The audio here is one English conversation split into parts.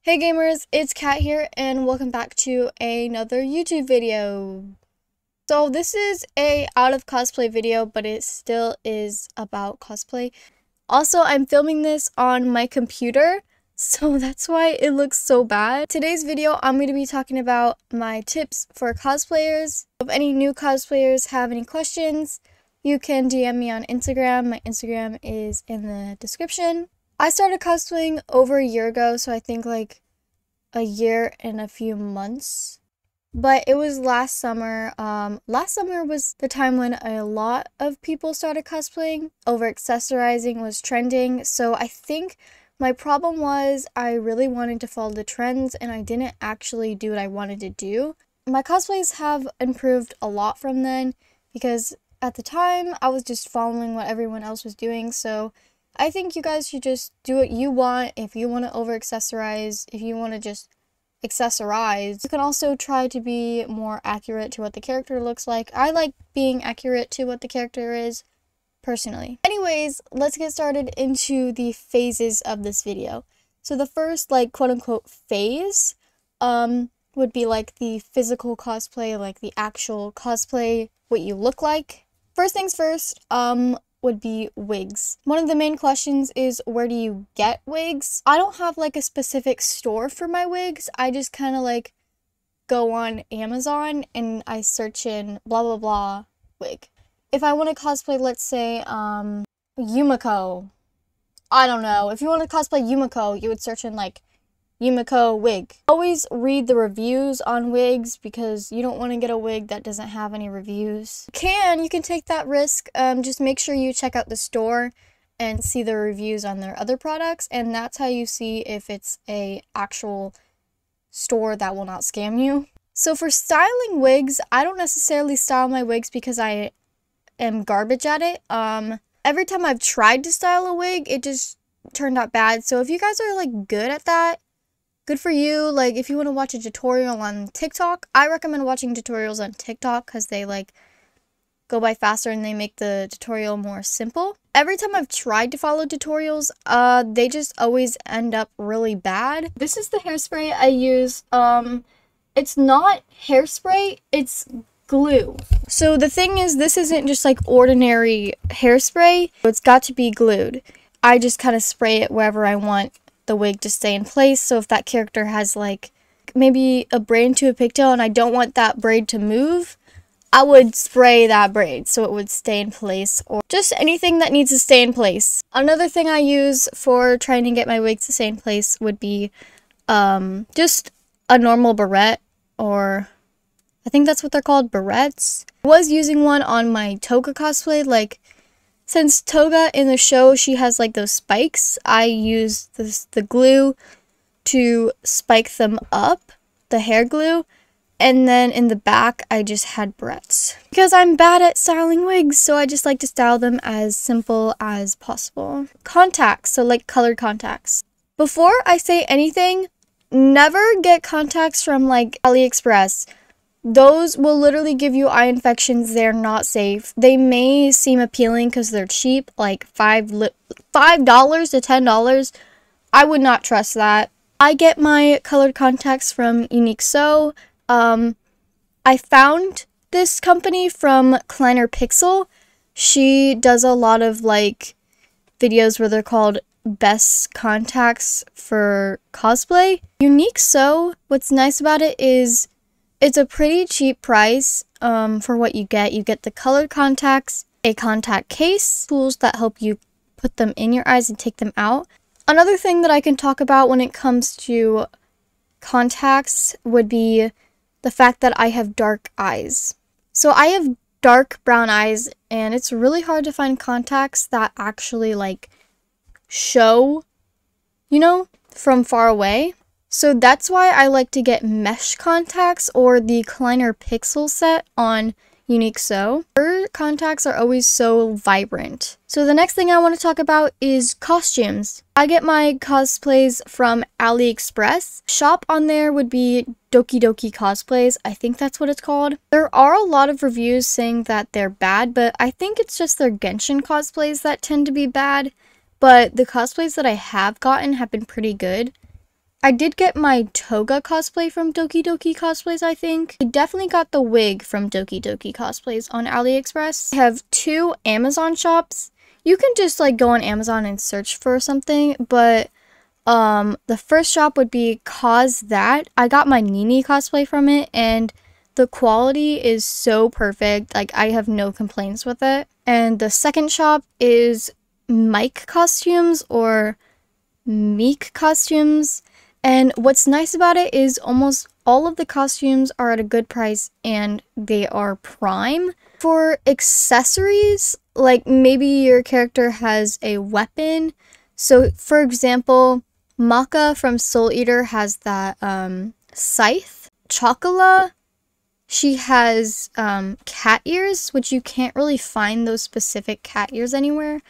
Hey gamers, it's Kat here and welcome back to another YouTube video. So this is a out of cosplay video, but it still is about cosplay. Also, I'm filming this on my computer, so that's why it looks so bad. Today's video, I'm going to be talking about my tips for cosplayers. If any new cosplayers have any questions, you can DM me on Instagram. My Instagram is in the description. I started cosplaying over a year ago, so I think like a year and a few months. But it was last summer. Last summer was the time when a lot of people started cosplaying. Over accessorizing was trending. So I think my problem was I really wanted to follow the trends and I didn't actually do what I wanted to do. My cosplays have improved a lot from then because at the time I was just following what everyone else was doing. So I think you guys should just do what you want. If you want to over accessorize, if you want to just accessorize, you can also try to be more accurate to what the character looks like. I like being accurate to what the character is, personally. Anyways, let's get started into the phases of this video. So the first, like, quote-unquote phase, would be like the physical cosplay, like the actual cosplay, what you look like. First things first, would be wigs. One of the main questions is, where do you get wigs? I don't have like a specific store for my wigs. I just kind of like go on Amazon and I search in blah blah blah wig. If I want to cosplay, let's say Yumiko, I don't know, if you want to cosplay Yumiko, you would search in like Yumiko wig. Always read the reviews on wigs because you don't want to get a wig that doesn't have any reviews. You can take that risk. Just make sure you check out the store and see the reviews on their other products, and that's how you see if it's a actual store that will not scam you. So for styling wigs, I don't necessarily style my wigs because I am garbage at it. Every time I've tried to style a wig, it just turned out bad. So if you guys are like good at that, good for you. Like, if you want to watch a tutorial on TikTok, I recommend watching tutorials on TikTok because they like go by faster and they make the tutorial more simple. Every time I've tried to follow tutorials, they just always end up really bad. This is the hairspray I use. It's not hairspray, it's glue. So the thing is, this isn't just like ordinary hairspray. It's got to be glued. I just kind of spray it wherever I want the wig to stay in place. So if that character has like maybe a braid into a pigtail and I don't want that braid to move, I would spray that braid so it would stay in place, or just anything that needs to stay in place. Another thing I use for trying to get my wigs to stay in place would be just a normal barrette, or I think that's what they're called, barrettes. I was using one on my Toga cosplay. Like, since Toga in the show, she has like those spikes, I use the glue to spike them up, the hair glue, and then in the back I just had barrettes. Because I'm bad at styling wigs, so I just like to style them as simple as possible. Contacts, so like colored contacts. Before I say anything, never get contacts from like AliExpress. Those will literally give you eye infections. They're not safe. They may seem appealing because they're cheap, like $5 to $10. I would not trust that. I get my colored contacts from Unique So. I found this company from Kleiner Pixel. She does a lot of like videos where they're called best contacts for cosplay. Unique So, what's nice about it is it's a pretty cheap price for what you get. You get the colored contacts, a contact case, tools that help you put them in your eyes and take them out. Another thing that I can talk about when it comes to contacts would be the fact that I have dark eyes. So I have dark brown eyes, and it's really hard to find contacts that actually like show, you know, from far away. So that's why I like to get mesh contacts or the Kleiner Pixel set on Unique So. Her contacts are always so vibrant. So the next thing I want to talk about is costumes. I get my cosplays from AliExpress. Shop on there would be Dokidoki Cosplays. I think that's what it's called. There are a lot of reviews saying that they're bad, but I think it's just their Genshin cosplays that tend to be bad. But the cosplays that I have gotten have been pretty good. I did get my toga cosplay from Dokidoki Cosplays, I think. I definitely got the wig from Dokidoki Cosplays on AliExpress. I have 2 Amazon shops. You can just like go on Amazon and search for something, but the first shop would be COSTHAT. I got my Nini cosplay from it, and the quality is so perfect. Like, I have no complaints with it. And the second shop is miccostumes or miccostumes. And what's nice about it is almost all of the costumes are at a good price and they are prime. For accessories, like maybe your character has a weapon. So, for example, Maka from Soul Eater has that scythe. Chocola, she has cat ears, which you can't really find those specific cat ears anywhere.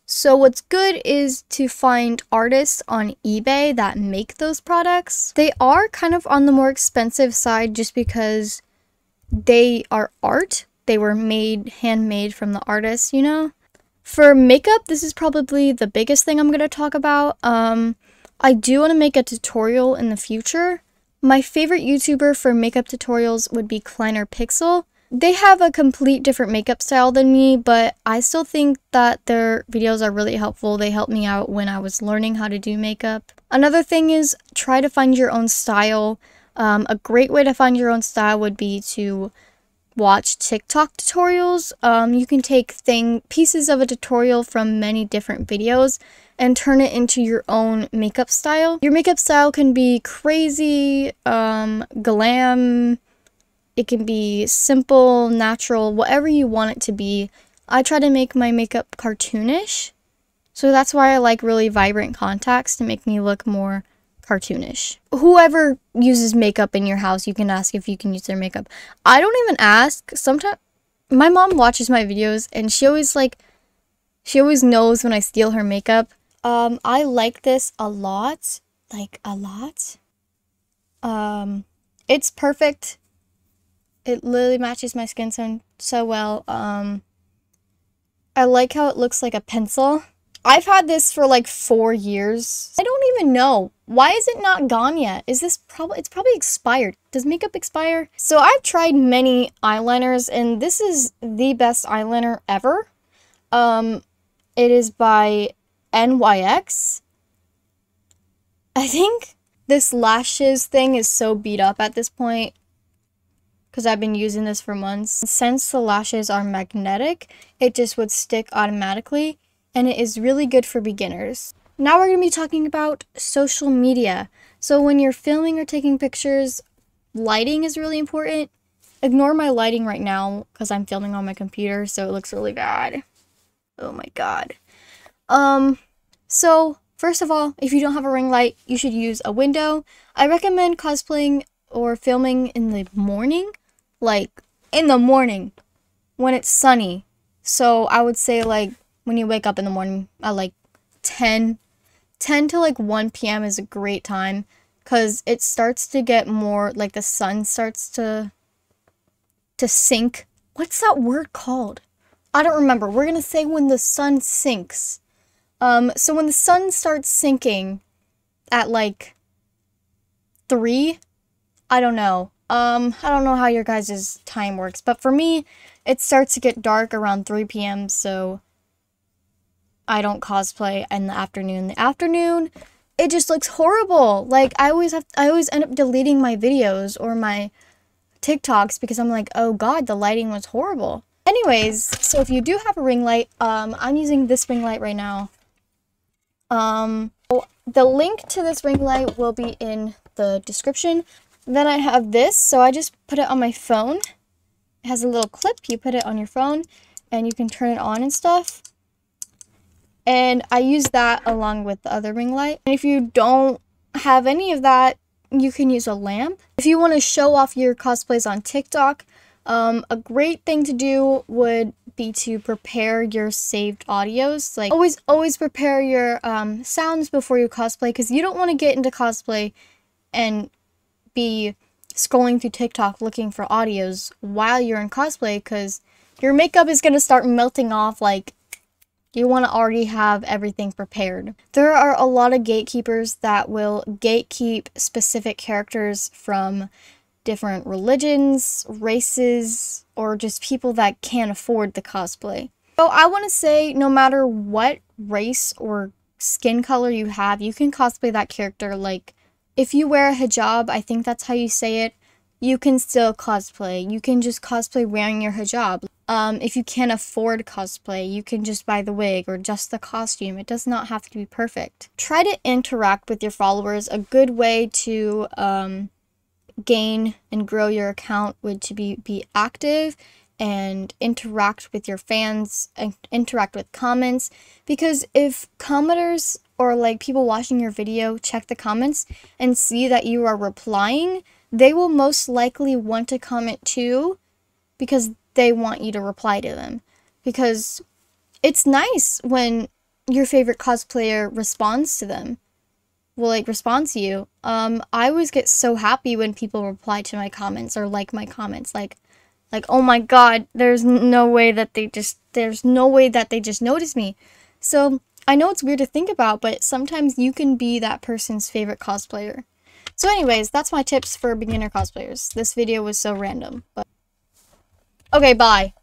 So what's good is to find artists on eBay that make those products. They are kind of on the more expensive side just because they are art. They were handmade from the artists, you know? For makeup, this is probably the biggest thing I'm going to talk about. I do want to make a tutorial in the future. My favorite YouTuber for makeup tutorials would be Kleiner Pixel. They have a complete different makeup style than me, but I still think that their videos are really helpful. They helped me out when I was learning how to do makeup. Another thing is try to find your own style. A great way to find your own style would be to watch TikTok tutorials. You can take pieces of a tutorial from many different videos and turn it into your own makeup style. Your makeup style can be crazy, glam. It can be simple, natural, whatever you want it to be. I try to make my makeup cartoonish. So that's why I like really vibrant contacts to make me look more cartoonish. Whoever uses makeup in your house, you can ask if you can use their makeup. I don't even ask. Sometimes my mom watches my videos and she always knows when I steal her makeup. I like this a lot. Like a lot. It's perfect. It literally matches my skin tone so well. I like how it looks like a pencil. I've had this for like 4 years. I don't even know. Why is it not gone yet? It's probably expired. Does makeup expire? So I've tried many eyeliners and this is the best eyeliner ever. It is by NYX. I think this lashes thing is so beat up at this point because I've been using this for months. Since the lashes are magnetic, it just would stick automatically, and it is really good for beginners. Now we're going to be talking about social media. So when you're filming or taking pictures, lighting is really important. Ignore my lighting right now because I'm filming on my computer, so it looks really bad. Oh my god. So first of all, if you don't have a ring light, you should use a window. I recommend cosplaying or filming in the morning. Like, in the morning, when it's sunny. So, I would say, like, when you wake up in the morning at, like, 10 to, like, 1 p.m. is a great time. Because it starts to get more, like, the sun starts to sink. What's that word called? I don't remember. We're going to say when the sun sinks. So, when the sun starts sinking at, like, 3, I don't know. I don't know how your guys' time works, but for me, it starts to get dark around 3 p.m., so I don't cosplay in the afternoon. In the afternoon, it just looks horrible. Like, I always end up deleting my videos or my TikToks because I'm like, oh god, the lighting was horrible. Anyways, so if you do have a ring light, I'm using this ring light right now. The link to this ring light will be in the description. Then I have this, so I just put it on my phone. It has a little clip, you put it on your phone, and you can turn it on and stuff. And I use that along with the other ring light. And if you don't have any of that, you can use a lamp. If you want to show off your cosplays on TikTok, a great thing to do would be to prepare your saved audios. Like, always prepare your sounds before you cosplay, because you don't want to get into cosplay and be scrolling through TikTok looking for audios while you're in cosplay, because your makeup is going to start melting off like You want to already have everything prepared. There are a lot of gatekeepers that will gatekeep specific characters from different religions, races, or just people that can't afford the cosplay. So I want to say no matter what race or skin color you have, you can cosplay that character. Like, if you wear a hijab, I think that's how you say it, you can still cosplay. You can just cosplay wearing your hijab. If you can't afford cosplay, you can just buy the wig or just the costume. It does not have to be perfect. Try to interact with your followers. A good way to gain and grow your account would to be active and interact with your fans and interact with comments, because if commenters or like people watching your video check the comments and see that you are replying, they will most likely want to comment too, because they want you to reply to them. Because it's nice when your favorite cosplayer responds to them. Will like respond to you. I always get so happy when people reply to my comments or like my comments. Like, oh my god, there's no way that they just noticed me. So I know it's weird to think about, but sometimes you can be that person's favorite cosplayer. So anyways, that's my tips for beginner cosplayers. This video was so random, but okay, bye.